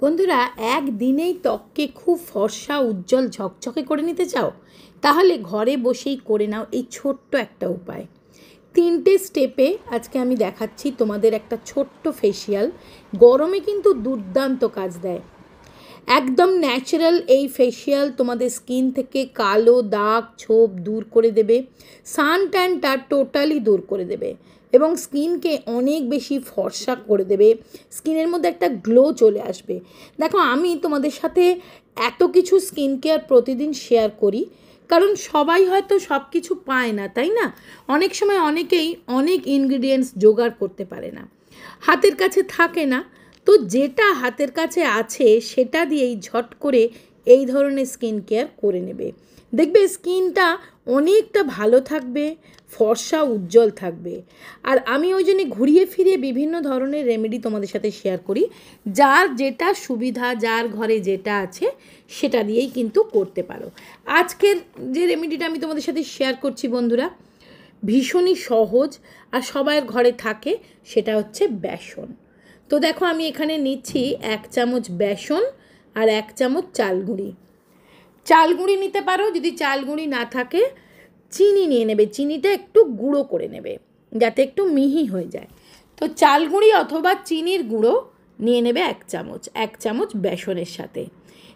বন্ধুরা, একদিনেই ত্বককে খুব ফর্সা উজ্জ্বল ঝকঝকে করে নিতে চাও? তাহলে ঘরে বসেই করে নাও এই ছোট্ট একটা উপায়। 3টে স্টেপে আজকে আমি দেখাচ্ছি তোমাদের একটা ছোট্ট ফেসিয়াল। গরমে কিন্তু দুর্দান্ত কাজ দেয়। একদম ন্যাচারাল এই ফেসিয়াল তোমাদের স্কিন থেকে কালো দাগ ছোপ দূর করে দেবে, সান ট্যানটা টোটালি দূর করে দেবে এবং স্কিনকে অনেক বেশি ফর্সা করে দেবে। স্কিনের মধ্যে একটা গ্লো চলে আসবে। দেখো, আমি তোমাদের সাথে এত কিছু স্কিন কেয়ার প্রতিদিন শেয়ার করি কারণ সবাই হয়তো সব কিছু পায় না, তাই না? অনেক সময় অনেকেই অনেক ইনগ্রিডিয়েন্টস জোগাড় করতে পারে না, হাতের কাছে থাকে না। তো যেটা হাতের কাছে আছে সেটা দিয়েই ঝট করে এই ধরনের স্কিন কেয়ার করে নেবে। দেখবে স্কিনটা অনেকটা ভালো থাকবে, ফর্সা উজ্জ্বল থাকবে। আর আমি ওই জন্য ঘুরিয়ে ফিরিয়ে বিভিন্ন ধরনের রেমেডি তোমাদের সাথে শেয়ার করি। যার যেটা সুবিধা, যার ঘরে যেটা আছে সেটা দিয়েই কিন্তু করতে পারো। আজকের যে রেমেডিটা আমি তোমাদের সাথে শেয়ার করছি বন্ধুরা, ভীষণই সহজ আর সবার ঘরে থাকে, সেটা হচ্ছে বেসন। তো দেখো, আমি এখানে নিচ্ছি 1 চামচ বেসন আর 1 চামচ চাল গুঁড়ি। চাল গুঁড়ি নিতে পারো, যদি চাল গুঁড়ি না থাকে চিনি নিয়ে নেবে। চিনিটা একটু গুঁড়ো করে নেবে যাতে একটু মিহি হয়ে যায়। তো চাল গুঁড়ি অথবা চিনির গুঁড়ো নিয়ে নেবে 1 চামচ, 1 চামচ বেসনের সাথে।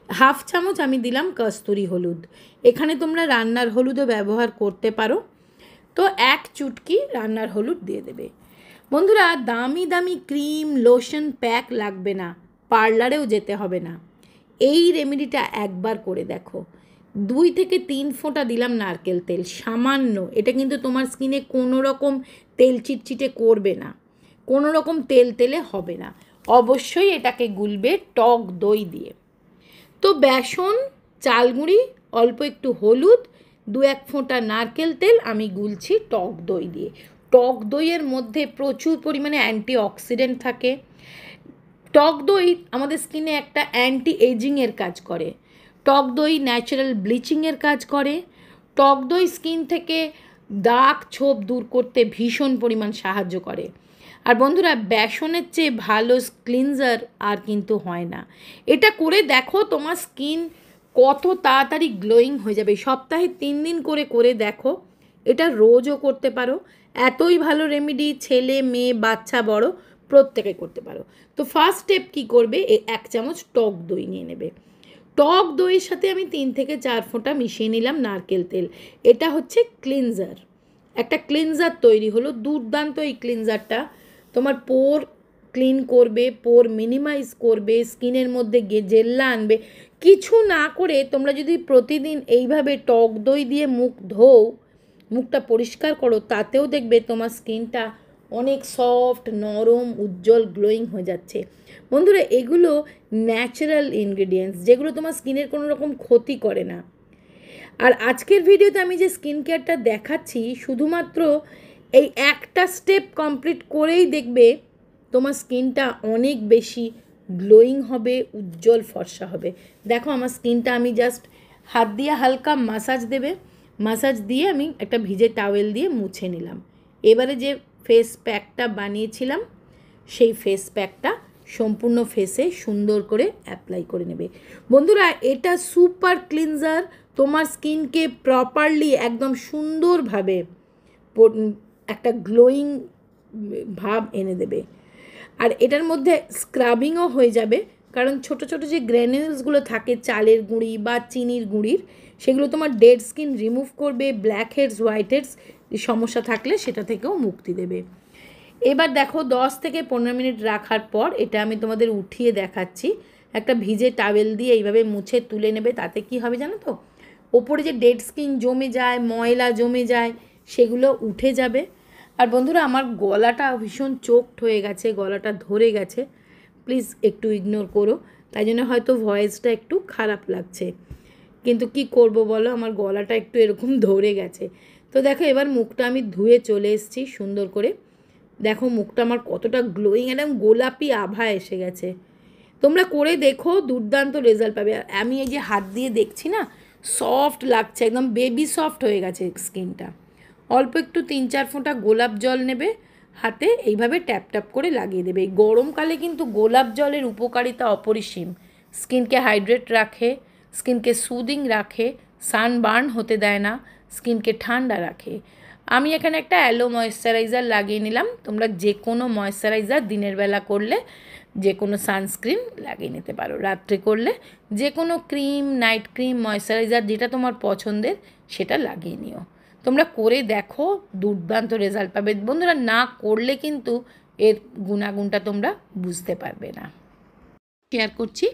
হাফ চামচ আমি দিলাম কস্তুরি হলুদ। এখানে তোমরা রান্নার হলুদও ব্যবহার করতে পারো। তো 1 চুটকি রান্নার হলুদ দিয়ে দেবে। বন্ধুরা, দামি দামি ক্রিম লোশন প্যাক লাগবে না, পার্লারেও যেতে হবে না। এই রেমেডিটা একবার করে দেখো। 2 থেকে 3 ফোঁটা দিলাম নারকেল তেল, সামান্য। এটা কিন্তু তোমার স্কিনে কোনো রকম তেল চিটচিটে করবে না, কোনো রকম তেল তেলে হবে না। অবশ্যই এটাকে গুলবে টক দই দিয়ে। তো বেসন, চালগুঁড়ি, অল্প একটু হলুদ, 2-1 ফোঁটা নারকেল তেল আমি গুলছি টক দই দিয়ে। টক দইয়ের মধ্যে প্রচুর পরিমাণে অ্যান্টিঅক্সিডেন্ট থাকে। টক দই আমাদের স্কিনে একটা অ্যান্টি এজিংয়ের কাজ করে। টক দই ন্যাচারাল ব্লিচিংয়ের কাজ করে। টক দই স্কিন থেকে দাগ ছোপ দূর করতে ভীষণ পরিমাণ সাহায্য করে। আর বন্ধুরা, বেসনের চেয়ে ভালো ক্লিনজার আর কিন্তু হয় না। এটা করে দেখো, তোমার স্কিন কত তাড়াতাড়ি গ্লোয়িং হয়ে যাবে। সপ্তাহে 3 দিন করে করে দেখো। এটা রোজও করতে পারো। এতই ভালো রেমেডি, ছেলে মেয়ে বাচ্চা বড় প্রত্যেকে করতে পারো। তো ফার্স্ট স্টেপ কী করবে, 1 চামচ টক দই নিয়ে নেবে। টক দইয়ের সাথে আমি 3 থেকে 4 ফোঁটা মিশিয়ে নিলাম নারকেল তেল। এটা হচ্ছে ক্লিনজার। একটা ক্লিনজার তৈরি হলো। দুর্দান্ত এই ক্লিনজারটা তোমার পোর ক্লিন করবে, পোর মিনিমাইজ করবে, স্কিনের মধ্যে জেল্লা আনবে। কিছু না করে তোমরা যদি প্রতিদিন এইভাবে টক দই দিয়ে মুখ ধোও, মুখটা পরিষ্কার করো, তাতেও দেখবে তোমার স্কিনটা অনেক সফট, নরম, উজ্জ্বল, গ্লোয়িং হয়ে যাচ্ছে। বন্ধুরা, এগুলো ন্যাচারাল ইনগ্রিডিয়েন্টস, যেগুলো তোমার স্কিনের কোনো রকম ক্ষতি করে না। আর আজকের ভিডিওতে আমি যে স্কিন কেয়ারটা দেখাচ্ছি, শুধুমাত্র এই একটা স্টেপ কমপ্লিট করেই দেখবে তোমার স্কিনটা অনেক বেশি গ্লোয়িং হবে, উজ্জ্বল ফর্সা হবে। দেখো, আমার স্কিনটা আমি জাস্ট হাত দিয়ে হালকা মাসাজ দেবে, মাসাজ দিয়ে আমি একটা ভিজে টাওয়েল দিয়ে মুছে নিলাম। এবারে যে ফেস প্যাকটা বানিয়েছিলাম সেই ফেস প্যাকটা সম্পূর্ণ ফেসে সুন্দর করে অ্যাপ্লাই করে নেবে। বন্ধুরা, এটা সুপার ক্লিনজার, তোমার স্কিনকে প্রপারলি একদম সুন্দরভাবে একটা গ্লোয়িং ভাব এনে দেবে। আর এটার মধ্যে স্ক্রাবিংও হয়ে যাবে, কারণ ছোট ছোট যে গ্র্যানুলসগুলো থাকে চালের গুঁড়ি বা চিনির গুঁড়ির, সেগুলো তোমার ডেড স্কিন রিমুভ করবে। ব্ল্যাক হেডস, হোয়াইট হেডস সমস্যা থাকলে সেটা থেকেও মুক্তি দেবে। এবার দেখো, 10 থেকে 15 মিনিট রাখার পর এটা আমি তোমাদের উঠিয়ে দেখাচ্ছি। একটা ভিজে টাওয়েল দিয়ে এইভাবে মুছে তুলে নেবে। তাতে কি হবে জানো তো, ওপরে যে ডেড স্কিন জমে যায়, ময়লা জমে যায়, সেগুলো উঠে যাবে। আর বন্ধুরা, আমার গলাটা ভীষণ চোকড হয়ে গেছে, গলাটা ধরে গেছে, প্লিজ একটু ইগনোর করো। তাই জন্য হয়তো ভয়েসটা একটু খারাপ লাগছে, কিন্তু কি করব বলো, আমার গলাটা একটু এরকম ধরে গেছে। তো দেখো, এবার মুখটা আমি ধুয়ে চলে এসেছি সুন্দর করে। দেখো মুখটা আমার কতটা গ্লোয়িং, একদম গোলাপি আভা এসে গেছে। তোমরা করে দেখো, দুর্দান্ত রেজাল্ট পাবে। আর আমি এই যে হাত দিয়ে দেখছি না, সফট লাগছে, একদম বেবি সফট হয়ে গেছে স্কিনটা। অল্প একটু 3-4 ফোঁটা গোলাপ জল নেবে, হাতে এইভাবে ট্যাপ ট্যাপ করে লাগিয়ে দেবে। গরমকালে কিন্তু গোলাপ জলের উপকারিতা অপরিসীম। স্কিনকে হাইড্রেট রাখে, স্কিনকে সুদিং রাখে, সানবার্ন হতে দেয় না, স্কিনকে ঠান্ডা রাখে। আমি এখানে একটা অ্যালো ময়েশ্চারাইজার লাগিয়ে নিলাম। তোমরা যে কোনো ময়েশ্চারাইজার দিনের বেলা করলে যে কোনো সানস্ক্রিন লাগিয়ে নিতে পারো, রাত্রে করলে যে কোনো ক্রিম, নাইট ক্রিম, ময়েশ্চারাইজার যেটা তোমার পছন্দের সেটা লাগিয়ে নিও। তোমরা করে দেখো, দুর্দান্ত রেজাল্ট পাবে বন্ধুরা। না করলে কিন্তু এর গুণাগুণটা তোমরা বুঝতে পারবে না। শেয়ার করছি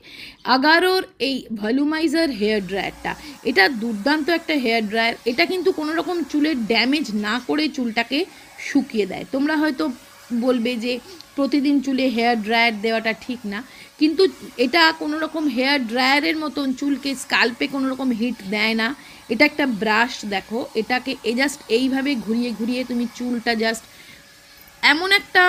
আগারোর এই ভলিউমাইজার হেয়ার ড্রায়ারটা। এটা দুর্দান্ত একটা হেয়ার ড্রায়ার। এটা কিন্তু কোনো রকম চুলের ড্যামেজ না করে চুলটাকে শুকিয়ে দেয়। তোমরা হয়তো বলবে যে প্রতিদিন চুলে হেয়ার ড্রায়ার দেওয়াটা ঠিক না, কিন্তু এটা কোনো রকম হেয়ার ড্রায়ারের মতন চুলকে স্কাল্পে কোনো রকম হিট দেয় না। এটা একটা ব্রাশ, দেখো এটাকে জাস্ট এইভাবে ঘুরিয়ে ঘুরিয়ে তুমি চুলটা জাস্ট এমন একটা,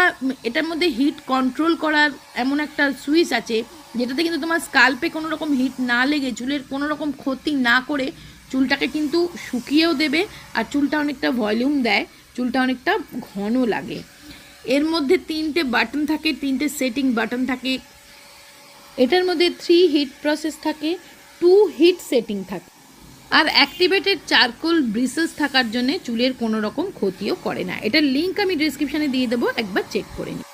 এটার মধ্যে হিট কন্ট্রোল করার এমন একটা সুইচ আছে যেটাতে কিন্তু তোমার স্কাল্পে কোনো রকম হিট না লেগে চুলের কোনো রকম ক্ষতি না করে চুলটাকে কিন্তু শুকিয়েও দেবে, আর চুলটা অনেকটা ভলিউম দেয়, চুলটা অনেকটা ঘন লাগে। এর মধ্যে 3টে বাটন থাকে, 3টে সেটিং বাটন থাকে। এটার মধ্যে 3 হিট প্রসেস থাকে, 2 হিট সেটিং থাকে, আর অ্যাক্টিভেটেড চারকোল ব্রিসেস থাকার জন্য চুলের কোনো রকম ক্ষতিও করে না। এটার লিঙ্ক আমি ডিসক্রিপশানে দিয়ে দেবো, একবার চেক করে নিই।